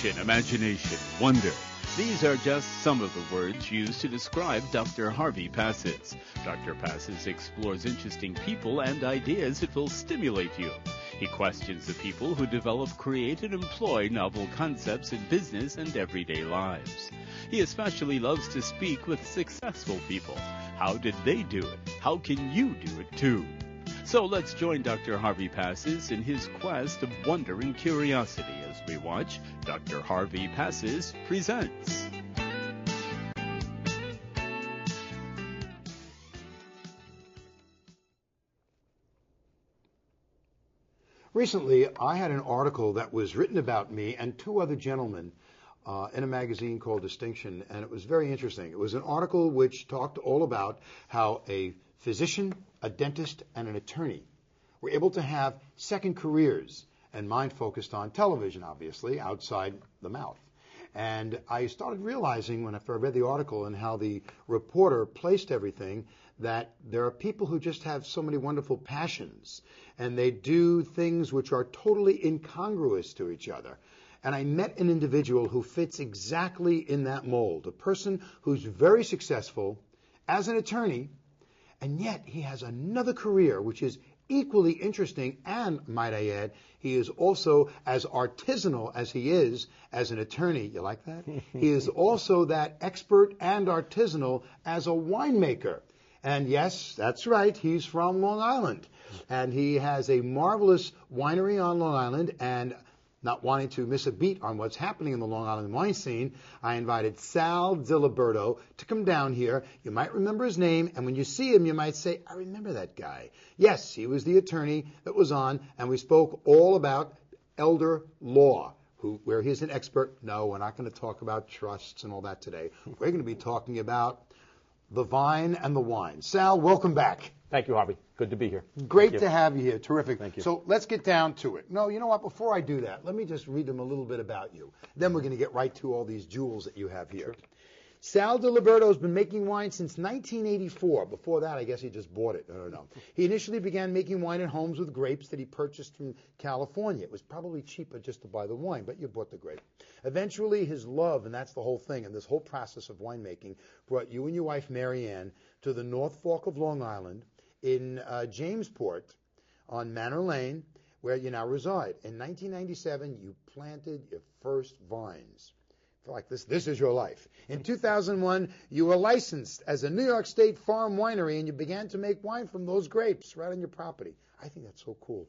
Imagination, wonder. These are just some of the words used to describe Dr. Harvey Passes. Dr. Passes explores interesting people and ideas that will stimulate you. He questions the people who develop, create, and employ novel concepts in business and everyday lives. He especially loves to speak with successful people. How did they do it? How can you do it too? So let's join Dr. Harvey Passes in his quest of wonder and curiosity as we watch Dr. Harvey Passes Presents. Recently, I had an article that was written about me and two other gentlemen in a magazine called Distinction, and it was very interesting. It was an article which talked all about how a physician, a dentist, and an attorney were able to have second careers, and mine focused on television, obviously, outside the mouth. And I started realizing when I read the article and how the reporter placed everything that there are people who just have so many wonderful passions, and they do things which are totally incongruous to each other. And I met an individual who fits exactly in that mold, a person who's very successful as an attorney, and yet he has another career which is equally interesting, and, might I add, he is also as artisanal as he is as an attorney. You like that? He is also that expert and artisanal as a winemaker. And yes, that's right, he's from Long Island. And he has a marvelous winery on Long Island, and not wanting to miss a beat on what's happening in the Long Island wine scene, I invited Sal Dilberto to come down here. You might remember his name, and when you see him, you might say, I remember that guy. Yes, he was the attorney that was on, and we spoke all about elder law, where he's an expert. No, we're not going to talk about trusts and all that today. We're going to be talking about the vine and the wine. Sal, welcome back. Thank you, Harvey. Good to be here. Great to have you here. Terrific. Thank you. So let's get down to it. No, you know what? Before I do that, let me just read them a little bit about you. Then we're going to get right to all these jewels that you have here. Sure. Sal Dilberto has been making wine since 1984. Before that, I guess he just bought it. I don't know. He initially began making wine at homes with grapes that he purchased from California. It was probably cheaper just to buy the wine, but you bought the grape. Eventually, his love, and that's the whole thing, and this whole process of winemaking, brought you and your wife, Mary Ann, to the North Fork of Long Island in Jamesport on Manor Lane, where you now reside. In 1997, you planted your first vines. Like this is your life. In 2001, you were licensed as a New York State farm winery, and you began to make wine from those grapes right on your property. I think that's so cool.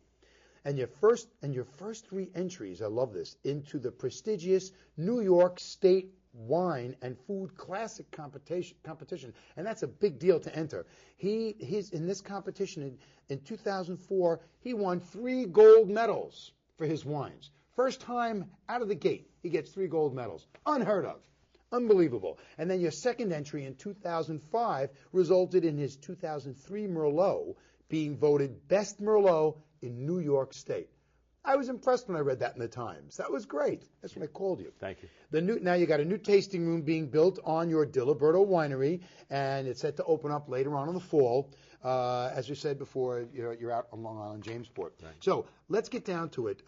And your first three entries, I love this, into the prestigious New York State Wine and Food Classic competition, and that's a big deal to enter. He's in this competition in 2004. He won 3 gold medals for his wines. First time out of the gate, he gets 3 gold medals. Unheard of. Unbelievable. And then your second entry in 2005 resulted in his 2003 Merlot being voted best Merlot in New York State. I was impressed when I read that in the Times. That was great. That's when I called you. Thank you. Now you got a new tasting room being built on your Dilberto winery, and it's set to open up later on in the fall. As you said before, you're out on Long Island, Jamesport. Right. So let's get down to it.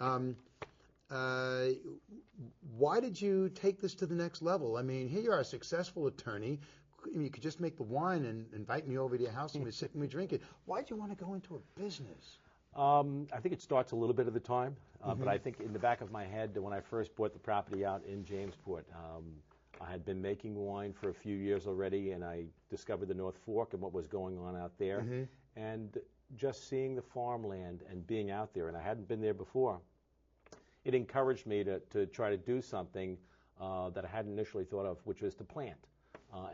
Why did you take this to the next level? I mean, here you are, a successful attorney. You could just make the wine and invite me over to your house and we sit and we drink it. Why did you want to go into a business? I think it starts a little bit at the time, but I think in the back of my head, when I first bought the property out in Jamesport, I had been making wine for a few years already, and I discovered the North Fork and what was going on out there. And just seeing the farmland and being out there, and I hadn't been there before, it encouraged me to try to do something that I hadn't initially thought of, which was to plant.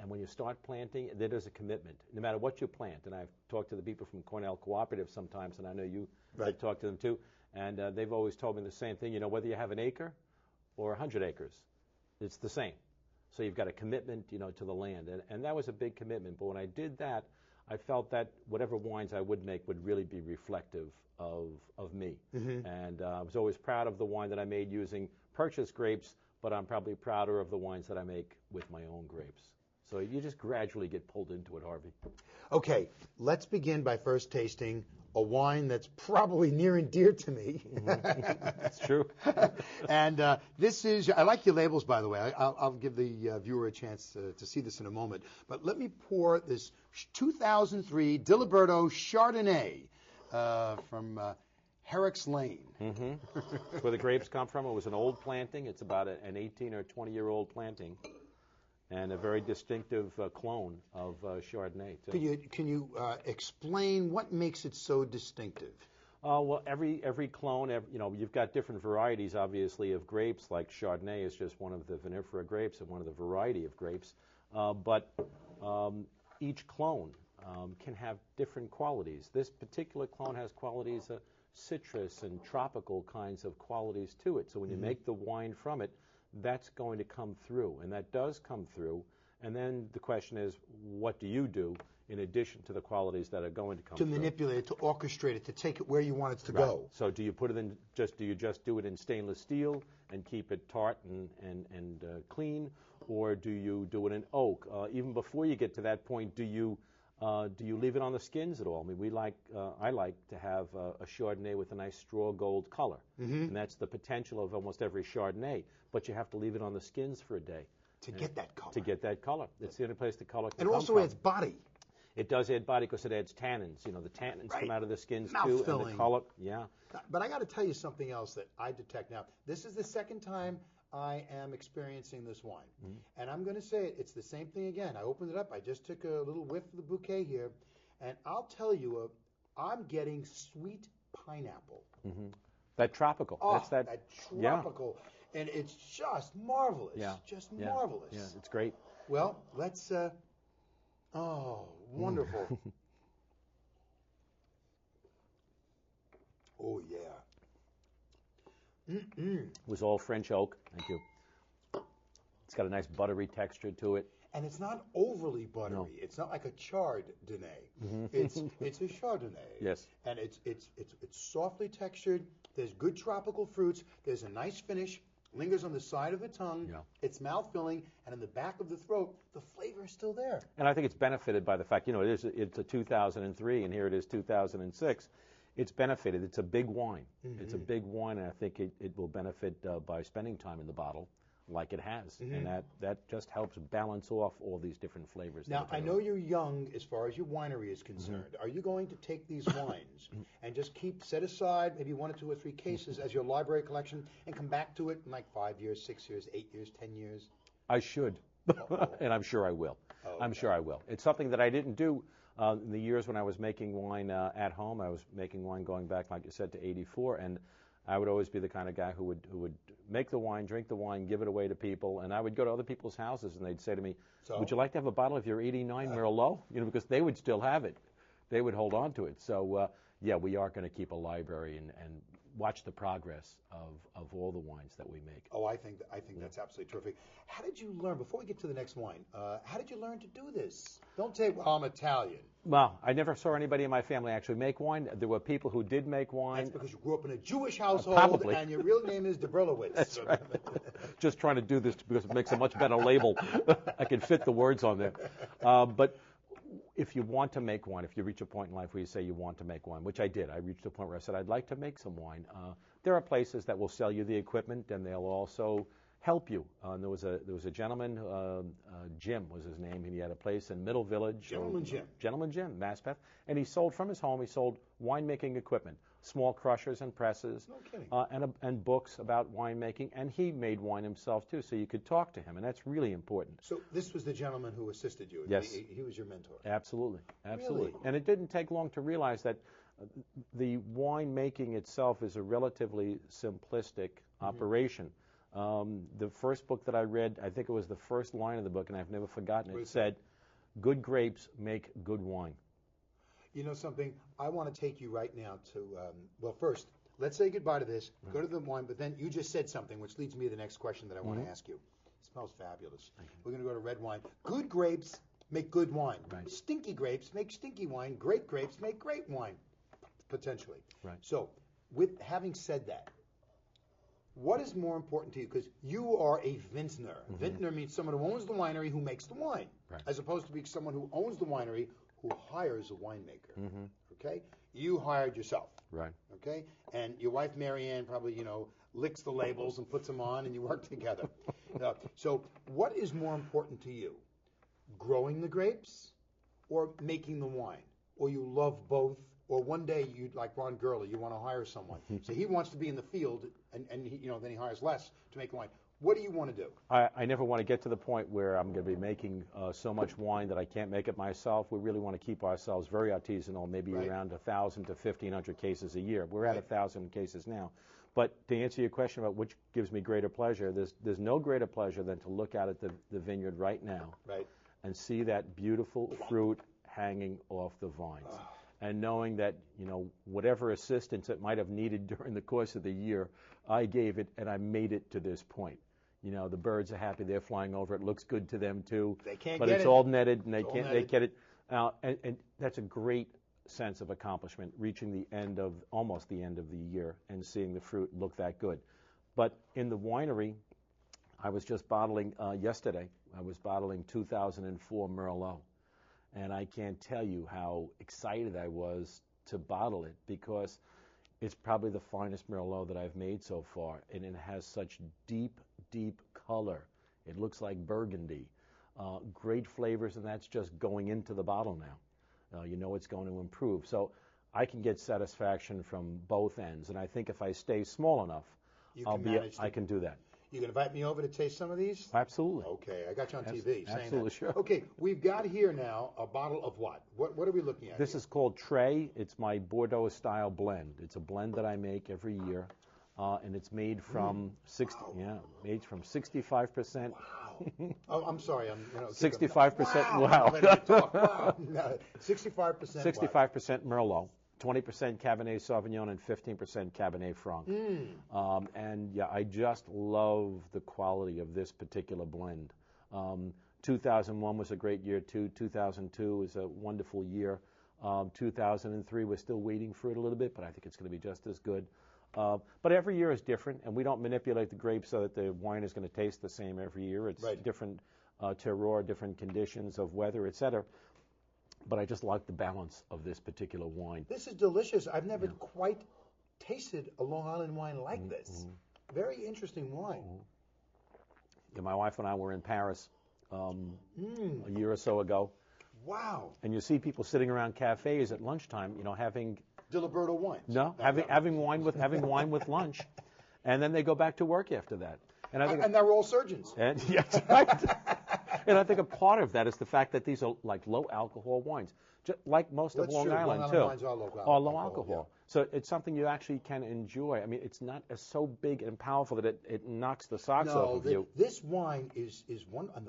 And when you start planting, there is a commitment, no matter what you plant. And I've talked to the people from Cornell Cooperative sometimes, and I know you have talked to them too, and they've always told me the same thing. You know, whether you have an acre or 100 acres, it's the same. So you've got a commitment, to the land. And that was a big commitment. But when I did that, I felt that whatever wines I would make would really be reflective of me. And I was always proud of the wine that I made using purchased grapes, but I'm probably prouder of the wines that I make with my own grapes. So you just gradually get pulled into it, Harvey. Okay, let's begin by first tasting a wine that's probably near and dear to me. That's true. And this is, I like your labels, by the way. I'll give the viewer a chance to see this in a moment. But let me pour this 2003 Dilberto Chardonnay from Herrick's Lane. That's where the grapes come from. It was an old planting. It's about an 18 or 20-year-old planting, and a very distinctive clone of Chardonnay, too. Can you explain what makes it so distinctive? Well, every clone, you've got different varieties, obviously, of grapes. Like Chardonnay is just one of the vinifera grapes and one of the variety of grapes. But each clone can have different qualities. This particular clone has qualities of citrus and tropical kinds of qualities to it. So when you make the wine from it, that's going to come through, and that does come through. And then the question is, what do you do in addition to the qualities that are going to come through? To manipulate it, to orchestrate it, to take it where you want it to go. So do you put it in? Do you just do it in stainless steel and keep it tart and clean, or do you do it in oak? Even before you get to that point, do you leave it on the skins at all? I mean, I like to have a Chardonnay with a nice straw gold color, and that's the potential of almost every Chardonnay. But you have to leave it on the skins for a day to get that color. To get that color, it's the only place the color can And it come also from. adds body. It does add body because it adds tannins. You know, the tannins come out of the skins Mouth too, filling. and the color. Yeah. But I got to tell you something else that I detect now. This is the second time I am experiencing this wine. And I'm going to say it's the same thing again. I opened it up. I just took a little whiff of the bouquet here. And I'll tell you, I'm getting sweet pineapple. That tropical. Oh, That's that tropical. Yeah. And it's just marvelous. Yeah. Just Yeah. marvelous. Yeah, it's great. Well, let's, wonderful. Oh, yeah. It was all French oak. Thank you. It's got a nice buttery texture to it. And it's not overly buttery. No. It's not like a Chardonnay. It's a Chardonnay. Yes. And it's softly textured. There's good tropical fruits. There's a nice finish. Lingers on the side of the tongue. Yeah. It's mouth-filling, and in the back of the throat, the flavor is still there. And I think it's benefited by the fact, it's a 2003, and here it is 2006. It's benefited. It's a big wine. It's a big wine, and I think it will benefit by spending time in the bottle like it has. And that just helps balance off all these different flavors. Now, I know you're young as far as your winery is concerned. Are you going to take these wines and just set aside maybe 1 or 2 or 3 cases as your library collection and come back to it in like 5 years, 6 years, 8 years, 10 years? I should, and I'm sure I will. I'm sure I will. It's something that I didn't do in the years when I was making wine at home. I was making wine going back, like you said, to '84, and I would always be the kind of guy who would make the wine, drink the wine, give it away to people, and I would go to other people's houses, and they'd say to me, "Would you like to have a bottle of your '89 Merlot?" Because they would still have it, they would hold on to it. So yeah, we are going to keep a library and watch the progress of all the wines that we make. Oh, I think that's absolutely terrific. How did you learn, before we get to the next wine, how did you learn to do this? Don't say, well, I'm Italian. Well, I never saw anybody in my family actually make wine. There were people who did make wine. That's because you grew up in a Jewish household, Probably. and your real name is Debrolowitz. That's right. Just trying to do this because it makes a much better label. I can fit the words on there. But if you want to make wine, if you reach a point in life where you say you want to make wine, which I did, I reached a point where I said I'd like to make some wine. There are places that will sell you the equipment, and they'll also help you. And there was a gentleman, Jim was his name. He had a place in Middle Village. Gentleman Jim, Maspeth, and he sold from his home. He sold winemaking equipment, small crushers and presses, and books about winemaking. And he made wine himself too, so you could talk to him, and that's really important. So this was the gentleman who assisted you. Yes, he was your mentor. Absolutely. Really? And it didn't take long to realize that the winemaking itself is a relatively simplistic operation. The first book that I read, I think it was the first line of the book, and I've never forgotten it, said, "Good grapes make good wine." You know something? I want to take you right now to, well, first, let's say goodbye to this, go to the wine, but then you just said something, which leads me to the next question that I want to ask you. It smells fabulous. We're going to go to red wine. Good grapes make good wine. Right. Stinky grapes make stinky wine. Great grapes make great wine, potentially. Right. So, with having said that, What is more important to you? Because you are a vintner. Vintner means someone who owns the winery who makes the wine, as opposed to being someone who owns the winery who hires a winemaker. Okay? You hired yourself. Right. Okay? And your wife, Marianne, probably, licks the labels and puts them on, and you work together. So what is more important to you? Growing the grapes or making the wine? Or you love both? Or one day, you like Ron Gurley, you want to hire someone. So he wants to be in the field, and he, then he hires less to make wine. What do you want to do? I never want to get to the point where I'm going to be making so much wine that I can't make it myself. We really want to keep ourselves very artisanal, maybe around 1,000 to 1,500 cases a year. We're at 1,000 cases now. But to answer your question about which gives me greater pleasure, there's no greater pleasure than to look out at the vineyard right now and see that beautiful fruit hanging off the vines. And knowing that, whatever assistance it might have needed during the course of the year, I gave it and I made it to this point. The birds are happy, they're flying over, it looks good to them too. They can't but get it's it. all netted and they get it. And that's a great sense of accomplishment, reaching almost the end of the year and seeing the fruit look that good. But in the winery, I was just bottling yesterday. I was bottling 2004 Merlot. And I can't tell you how excited I was to bottle it because it's probably the finest Merlot that I've made so far. And it has such deep, deep color. It looks like burgundy. Great flavors, and that's just going into the bottle now. It's going to improve. So I can get satisfaction from both ends. And I think if I stay small enough, I can do that. You can invite me over to taste some of these? Absolutely. Okay, I got you on TV saying absolutely, that. sure. Okay, we've got here now a bottle of what? What are we looking at? This is called Trey. It's my Bordeaux-style blend. It's a blend that I make every year, and it's made from 65%. Wow. Oh, I'm sorry. 65%. Wow. 65%. 65% Merlot. 20% Cabernet Sauvignon and 15% Cabernet Franc. I just love the quality of this particular blend. 2001 was a great year too. 2002 was a wonderful year. 2003, we're still waiting for it a little bit, but I think it's going to be just as good. But every year is different, and we don't manipulate the grapes so that the wine is going to taste the same every year. It's different terroir, different conditions of weather, etc. But I just like the balance of this particular wine. This is delicious. I've never quite tasted a Long Island wine like this. Very interesting wine. Yeah, my wife and I were in Paris a year or so ago. Wow. And you see people sitting around cafes at lunchtime, having Dilberto wines. No, having wine with lunch, and then they go back to work after that. And they're all surgeons. And, yes, right. And I think a part of that is the fact that these are like low alcohol wines, just like most of Long Island too. Wines are low alcohol. Yeah. So it's something you actually can enjoy. I mean, it's not so big and powerful that it knocks the socks off of you. This wine is one, and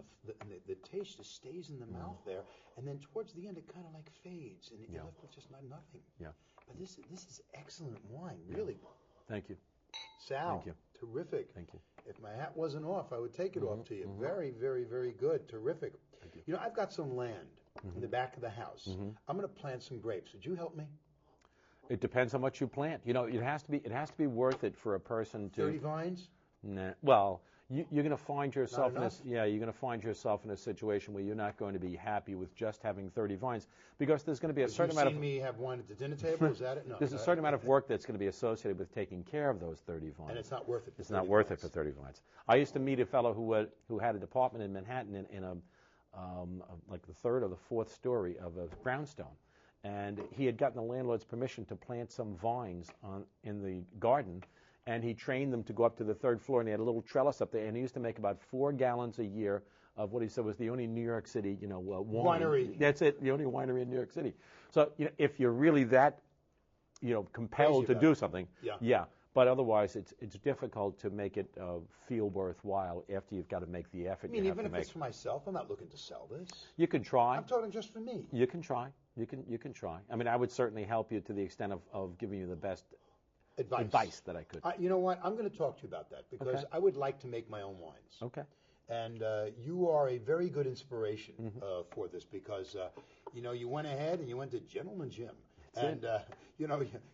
the taste just stays in the mouth there, and then towards the end it kind of like fades, and you're left with just nothing. Yeah. But this is excellent wine, really. Thank you. Sal, thank you. Terrific. Thank you. If my hat wasn't off, I would take it off to you. Very, very, very good. Terrific. Thank you. I've got some land in the back of the house. I'm going to plant some grapes. Would you help me? It depends on what you plant. It has to be worth it for a person to 30 vines? Nah. Well, you're going to find yourself in a situation where you're not going to be happy with just having 30 vines because there's going to be a certain amount of. You've seen me have wine at the dinner table. Is that it? No. There's a certain amount of work that's going to be associated with taking care of those 30 vines. And it's not worth it. It's not worth it for 30 vines. I used to meet a fellow who had a department in Manhattan in a like the third or the fourth story of a brownstone. And he had gotten the landlord's permission to plant some vines in the garden, and he trained them to go up to the third floor, and he had a little trellis up there, and he used to make about 4 gallons a year of what he said was the only New York City, wine. Winery. That's it, the only winery in New York City. So, if you're really that, compelled to do something, yeah. But otherwise, it's difficult to make it feel worthwhile after you've got to make the effort. Even if it's for myself, I'm not looking to sell this. You can try. I'm talking just for me. You can try. You can try. I mean, I would certainly help you to the extent of giving you the best advice that I could. You know what? I'm going to talk to you about that because I would like to make my own wines. Okay. And you are a very good inspiration for this because, you went ahead and you went to Gentleman Jim. And,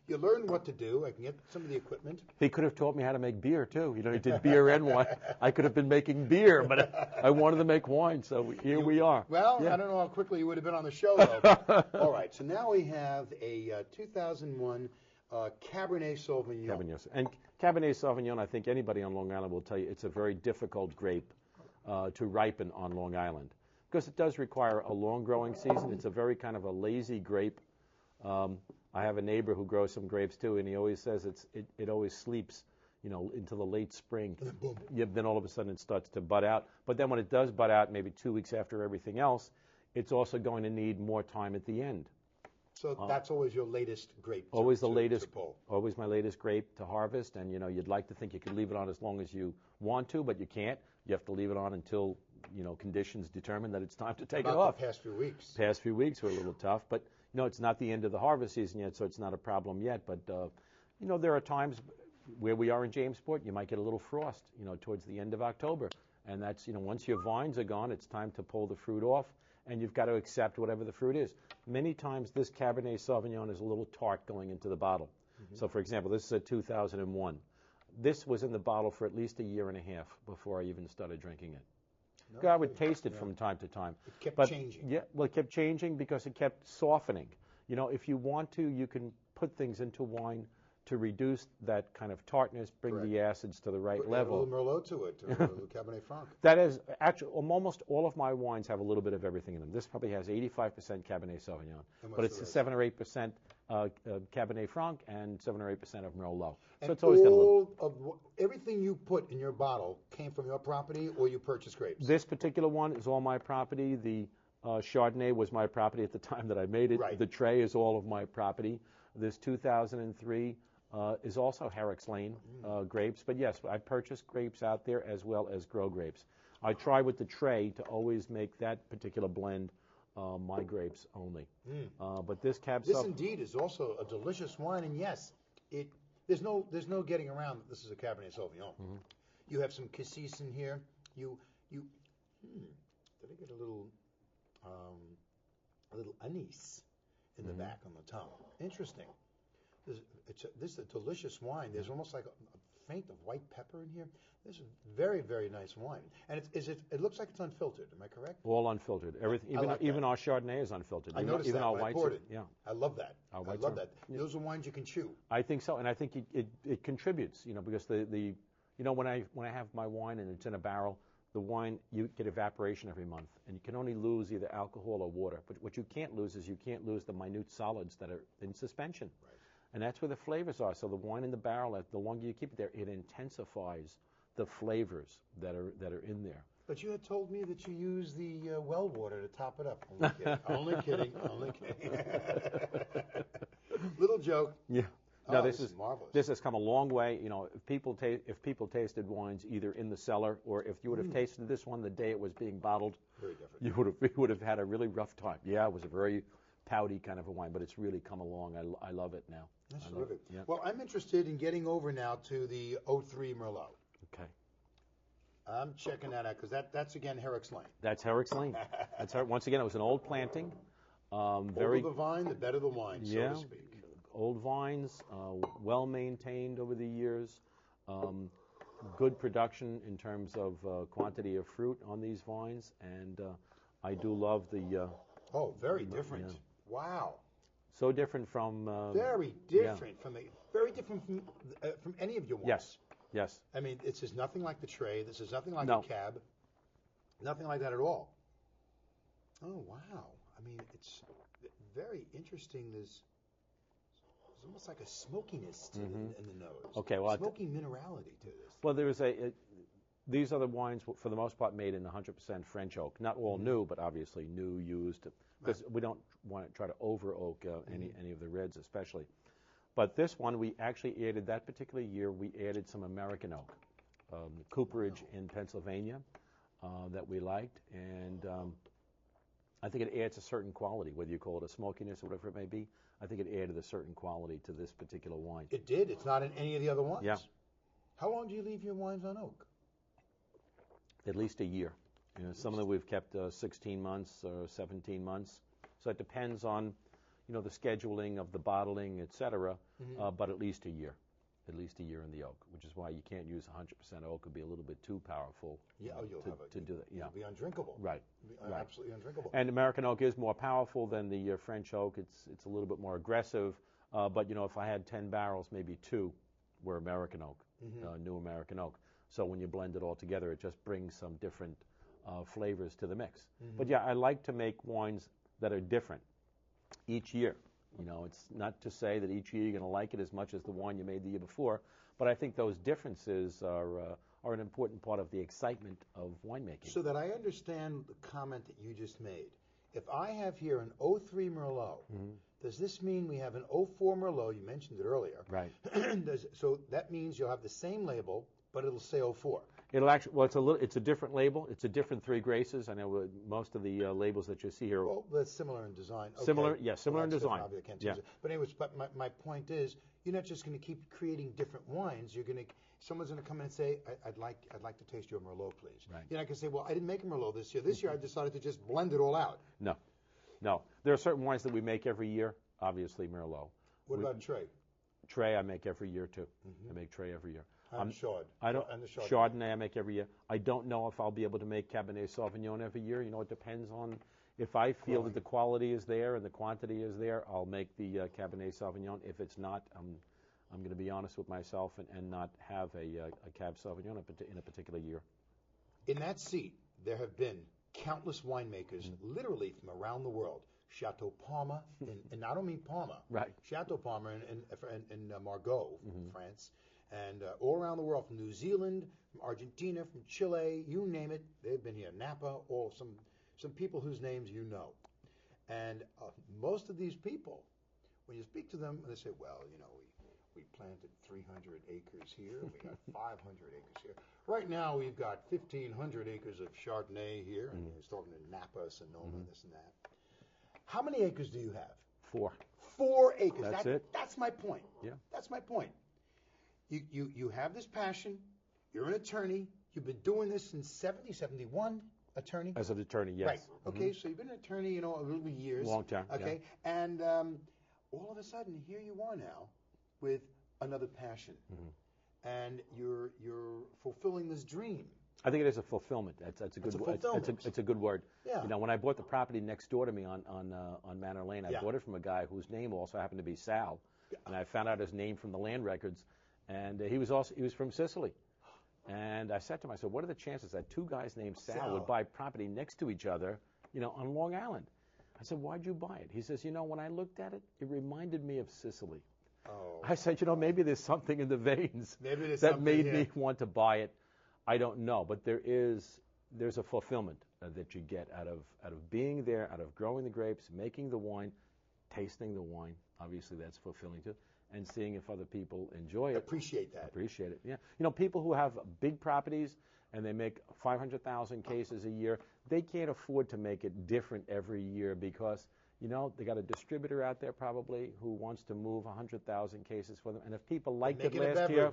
you learn what to do. I can get some of the equipment. He could have taught me how to make beer, too. He did beer and wine. I could have been making beer, but I wanted to make wine, so here we are. Well, yeah. I don't know how quickly you would have been on the show, though. All right, so now we have a 2001 Cabernet Sauvignon. And Cabernet Sauvignon, I think anybody on Long Island will tell you, it's a very difficult grape to ripen on Long Island because it does require a long growing season. It's a very kind of a lazy grape. I have a neighbor who grows some grapes too, and he always says it always sleeps, into the late spring. Yeah, then all of a sudden it starts to bud out. But then when it does bud out, maybe 2 weeks after everything else, it's also going to need more time at the end. So that's always your latest grape. Always the latest. Always my latest grape to harvest, and you'd like to think you could leave it on as long as you want to, but you can't. You have to leave it on until conditions determine that it's time to take it off. The past few weeks. Past few weeks were a little tough, but it's not the end of the harvest season yet, so it's not a problem yet. But there are times where we are in Jamesport, you might get a little frost, towards the end of October, and that's once your vines are gone, it's time to pull the fruit off. And you've got to accept whatever the fruit is. Many times this Cabernet Sauvignon is a little tart going into the bottle. Mm-hmm. So, for example, this is a 2001. This was in the bottle for at least a year and a half before I even started drinking it. No, I would taste it from time to time. It kept changing. Yeah, well, it kept changing because it kept softening. If you want to, you can put things into wine to reduce that kind of tartness, bring the acids to the right level. A little Merlot to it, or Cabernet Franc. That is, actually, almost all of my wines have a little bit of everything in them. This probably has 85% Cabernet Sauvignon, but it's 7 or 8% Cabernet Franc and 7 or 8% of Merlot. And so it's always got a little. Everything you put in your bottle came from your property, or you purchased grapes? This particular one is all my property. The Chardonnay was my property at the time that I made it. Right. The tray is all of my property. This 2003 is also Herrick's Lane grapes. But yes, I purchase grapes out there as well as grow grapes. I try with the tray to always make that particular blend my grapes only. But this Cab This indeed is also a delicious wine, and yes, there's no getting around that this is a Cabernet Sauvignon. Mm-hmm. You have some cassis in here. Did I get a little anise in the back on the tongue? Interesting. This is a delicious wine. There's almost like a faint of white pepper in here. This is very, very nice wine. And it looks like it's unfiltered. Am I correct? All unfiltered. Everything, even our Chardonnay is unfiltered. I noticed even that our when whites I poured it. Yeah. I love that. I love that. Yeah. Those are wines you can chew. I think so, and I think it contributes. Because when I have my wine and it's in a barrel, the wine, you get evaporation every month, and you can only lose either alcohol or water. But what you can't lose is the minute solids that are in suspension. Right. And that's where the flavors are. So the wine in the barrel, the longer you keep it there, it intensifies the flavors that are in there. But you had told me that you use the well water to top it up. Only kidding. Only kidding. Little joke. Yeah. No, this is marvelous. This has come a long way. If people tasted wines either in the cellar or if you would have tasted this one the day it was being bottled, very different. You would have had a really rough time. Yeah, it was a very pouty kind of a wine, but it's really come along. I love it now. That's terrific. Yeah. Well, I'm interested in getting over now to the 03 Merlot. Okay. I'm checking that out because that's again Herrick's Lane. That's Herrick's Lane. Once again, it was an old planting. Older the vine, the better the wine, so to speak. Old vines, well maintained over the years. Good production in terms of quantity of fruit on these vines, and I do love the. Very different. Yeah. Wow. So different from. Very different very different from any of your wines. Yes. I mean, this is nothing like the tray. This is nothing like the cab. Nothing like that at all. Oh wow! I mean, it's very interesting. There's almost like a smokiness to in the nose. Okay, well, smoky minerality to this. Well, there is these are the wines for the most part made in 100% French oak. Not all new, but obviously new used because we don't want to try to over oak any of the reds especially. But this one, we actually added, that particular year, we added some American oak, cooperage in Pennsylvania that we liked. And I think it adds a certain quality, whether you call it a smokiness or whatever it may be. I think it added a certain quality to this particular wine. It did. It's not in any of the other wines. Yeah. How long do you leave your wines on oak? At least a year. Some of them we've kept 16 months or 17 months. So it depends on, the scheduling of the bottling, etc. But at least a year. At least a year in the oak, which is why you can't use 100% oak. It would be a little bit too powerful to do that. Yeah. It'll be undrinkable. Right. It'll be absolutely undrinkable. And American oak is more powerful than the French oak. It's a little bit more aggressive. But, if I had 10 barrels, maybe 2 were American oak, new American oak. So when you blend it all together, it just brings some different flavors to the mix. But, yeah, I like to make wines that are different each year. It's not to say that each year you're going to like it as much as the wine you made the year before, but I think those differences are an important part of the excitement of winemaking. So that I understand the comment that you just made, if I have here an 03 Merlot, does this mean we have an 04 Merlot? You mentioned it earlier. Right. So that means you'll have the same label, but it'll say 04. It'll actually, well, it's a different label. It's a different Three Graces. I know most of the labels that you see here. Well, that's similar in design. Okay. Similar in design. Probably I can't use it. But anyways, my point is, you're not just going to keep creating different wines. Someone's going to come in and say, I'd like to taste your Merlot, please. Right. You're not going to say, well, I didn't make a Merlot this year. This year I decided to just blend it all out. No. There are certain wines that we make every year. Obviously, Merlot. What about Trey? Trey I make every year too. I make Trey every year. And Chard. And the Chardonnay I make every year. I don't know if I'll be able to make Cabernet Sauvignon every year. It depends on if I feel that the quality is there and the quantity is there. I'll make the Cabernet Sauvignon. If it's not, I'm going to be honest with myself and not have a Cab Sauvignon in a particular year. In that seat, there have been countless winemakers, literally from around the world. Chateau Palmer, and I don't mean Palmer. Right. Chateau Palmer in Margaux, France. And all around the world, from New Zealand, from Argentina, from Chile, you name it, they've been here. Napa, or some people whose names you know. And most of these people, when you speak to them, they say, well, we planted 300 acres here, we got 500 acres here. Right now, we've got 1,500 acres of Chardonnay here, and he's talking to Napa, Sonoma, this and that. How many acres do you have? 4. 4 acres. That's it. That's my point. Yeah. That's my point. You have this passion. You're an attorney. You've been doing this since 70, 71, attorney? As an attorney, yes. Right. Okay, so you've been an attorney, a little years. Long time, okay. Yeah. And all of a sudden, here you are now with another passion. And you're fulfilling this dream. I think it is a fulfillment. That's a good word. It's a good word. Yeah. When I bought the property next door to me on Manor Lane, I bought it from a guy whose name also happened to be Sal, and I found out his name from the land records, and he was from Sicily. And I said to him, I said, what are the chances that 2 guys named Sal would buy property next to each other, on Long Island? I said, why'd you buy it? He says, when I looked at it, it reminded me of Sicily. Oh. I said, maybe there's something in the veins that made me want to buy it. I don't know, but there's a fulfillment that you get out of being there, out of growing the grapes, making the wine, tasting the wine. Obviously, that's fulfilling too, and seeing if other people enjoy it. Appreciate that. Appreciate it. Yeah. People who have big properties and they make 500,000 cases a year, they can't afford to make it different every year because they got a distributor out there probably who wants to move 100,000 cases for them, and if people liked it last year.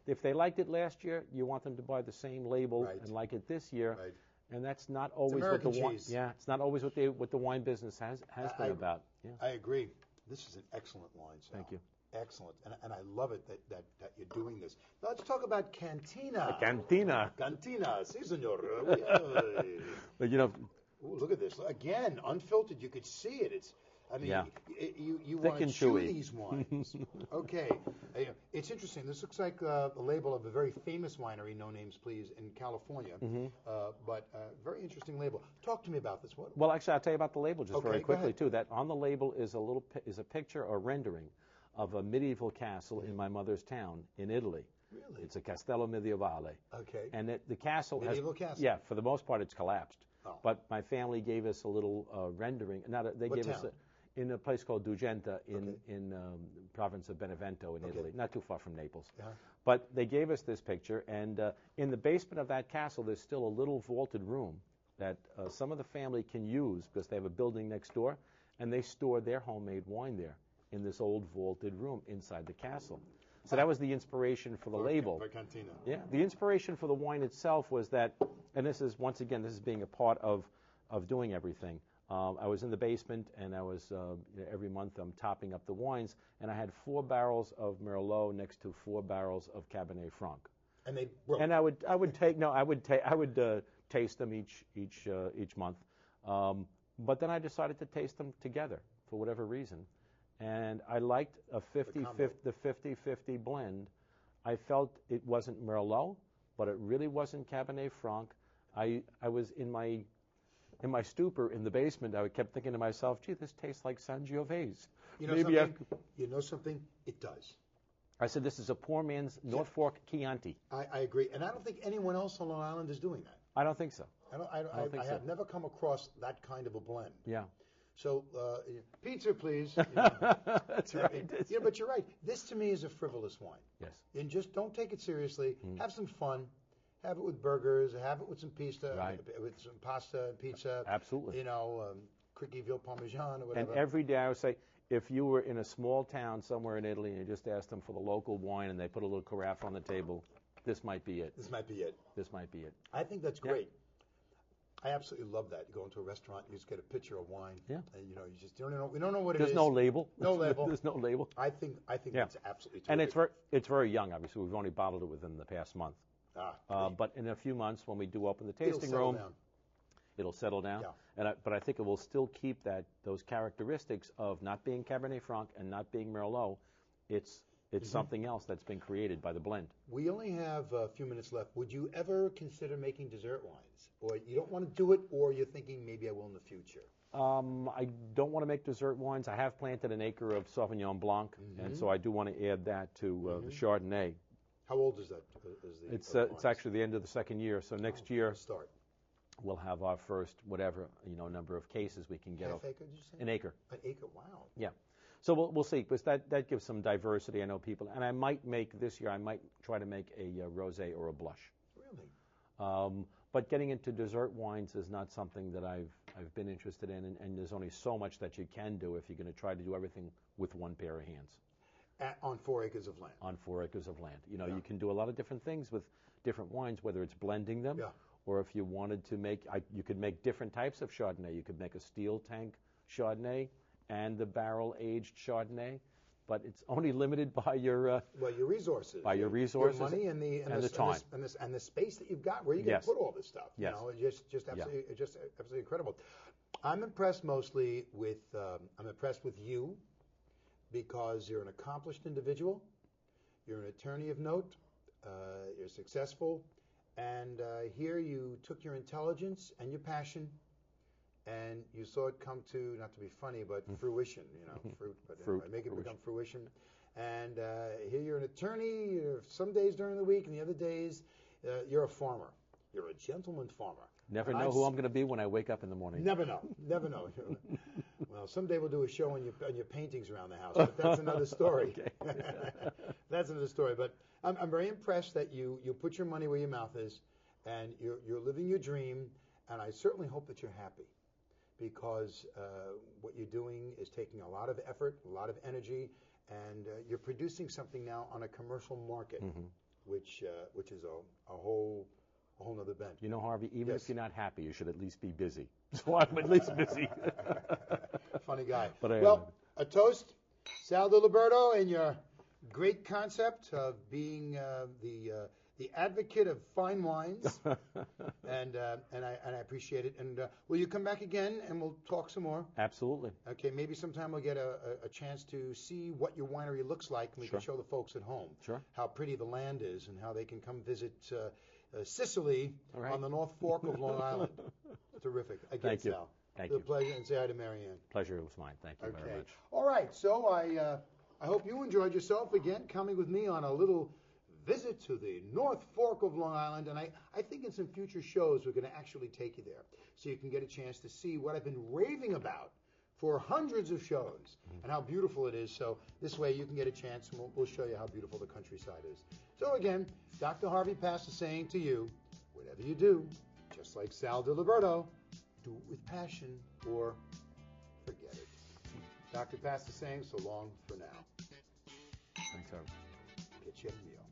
If they liked it last year, you want them to buy the same label and like it this year, and that's not always what the wine. Yeah, it's not always what the wine business has been about. Yeah. I agree. This is an excellent wine, Sal. Thank you. Excellent, and I love it that you're doing this. Now let's talk about Cantina. Cantina, si, senor. But ooh, look at this again, unfiltered. You could see it. It's. I mean, you want to chew these wines. Okay. It's interesting. This looks like the label of a very famous winery, no names please, in California. But very interesting label. Talk to me about this one. Well, actually, I'll tell you about the label just very quickly, too. That on the label is a picture or rendering of a medieval castle in my mother's town in Italy. Really? It's a Castello Medievale. Okay. And the castle Medieval castle? Yeah, for the most part, it's collapsed. Oh. But my family gave us a little rendering. They gave us in a place called Dugenta in the province of Benevento in Italy, not too far from Naples. But they gave us this picture, and in the basement of that castle, there's still a little vaulted room that some of the family can use because they have a building next door, and they store their homemade wine there in this old vaulted room inside the castle. So that was the inspiration for the label. For Cantina. Yeah, the inspiration for the wine itself was that, and this is, once again, this is being a part of doing everything. I was in the basement, and I was every month I'm topping up the wines, and I had 4 barrels of Merlot next to 4 barrels of Cabernet Franc. And they broke. And I would taste them each month. But then I decided to taste them together for whatever reason, and I liked the 50-50 blend. I felt it wasn't Merlot, but it really wasn't Cabernet Franc. I was in my stupor in the basement. I kept thinking to myself, "Gee, this tastes like Sangiove's." You know something? It does. I said, "This is a poor man's North Fork Chianti." I agree, and I don't think anyone else on Long Island is doing that. I don't think so. I have never come across that kind of a blend. Yeah. So, pizza, please. That's right. But you're right. This to me is a frivolous wine. Yes. And just don't take it seriously. Have some fun. Have it with burgers. Have it with some pizza. Right. With some pasta and pizza. Absolutely. Cricky Veal Parmesan or whatever. And every day I would say, if you were in a small town somewhere in Italy and you just asked them for the local wine and they put a little carafe on the table, this might be it. This might be it. This might be it. I think that's great. I absolutely love that. You go into a restaurant, you just get a pitcher of wine. Yeah. And, you don't know. We don't know what it is. There's no label. No label. There's no label. I think that's absolutely terrific. And it's very young. Obviously, we've only bottled it within the past month. But in a few months, when we do open the tasting room, it'll settle down. Yeah. But I think it will still keep those characteristics of not being Cabernet Franc and not being Merlot. It's something else that's been created by the blend. We only have a few minutes left. Would you ever consider making dessert wines? Or you don't want to do it, or you're thinking maybe I will in the future? I don't want to make dessert wines. I have planted an acre of Sauvignon Blanc, and so I do want to add that to the Chardonnay. How old is that? It's actually the end of the second year, so next year start. We'll have our first number of cases we can get. Half acre, did you say? An acre. An acre, wow. Yeah. So we'll see, because that gives some diversity. I know people, and I might try to make a rosé or a blush. Really? But getting into dessert wines is not something that I've been interested in, and there's only so much that you can do if you're going to try to do everything with one pair of hands. On 4 acres of land. On 4 acres of land. You can do a lot of different things with different wines, whether it's blending them, or if you wanted to you could make different types of Chardonnay. You could make a steel tank Chardonnay and the barrel-aged Chardonnay, but it's only limited by your your resources, by your resources, your money, and the time, and the space that you've got. Where you can put all this stuff? Yes. Just absolutely incredible. I'm impressed mostly with you, because you're an accomplished individual, you're an attorney of note, you're successful, and here you took your intelligence and your passion, and you saw it come to, not to be funny, but fruition, make it become fruition. And here you're an attorney, some days during the week, and the other days you're a farmer. You're a gentleman farmer. Never know who I'm going to be when I wake up in the morning. Never know. Well, someday we'll do a show on your paintings around the house, but that's another story. That's another story. But I'm very impressed that you put your money where your mouth is, and you're living your dream, and I certainly hope that you're happy, because what you're doing is taking a lot of effort, a lot of energy, and you're producing something now on a commercial market, which is a whole nother bent. Harvey, even if you're not happy, you should at least be busy. So I'm at least busy. Funny guy. But a toast, Sal Dilberto, and your great concept of being the advocate of fine wines, and I appreciate it. And will you come back again, and we'll talk some more? Absolutely. Okay, maybe sometime we'll get a chance to see what your winery looks like, and we can show the folks at home how pretty the land is, and how they can come visit Sicily on the North Fork of Long Island. Terrific. Again, Thank you. Sal. Thank you. You. Pleasure, and say hi to Marianne. Pleasure was mine. Thank you very much. All right, so I hope you enjoyed yourself again, coming with me on a little visit to the North Fork of Long Island, and I think in some future shows we're going to actually take you there, so you can get a chance to see what I've been raving about for hundreds of shows, and how beautiful it is. So this way you can get a chance, and we'll show you how beautiful the countryside is. So again, Dr. Harvey Pass is saying to you, whatever you do, just like Sal Dilberto, do it with passion or forget it. Dr. Pass is saying so long for now. Thanks, Harvey. Get you a meal.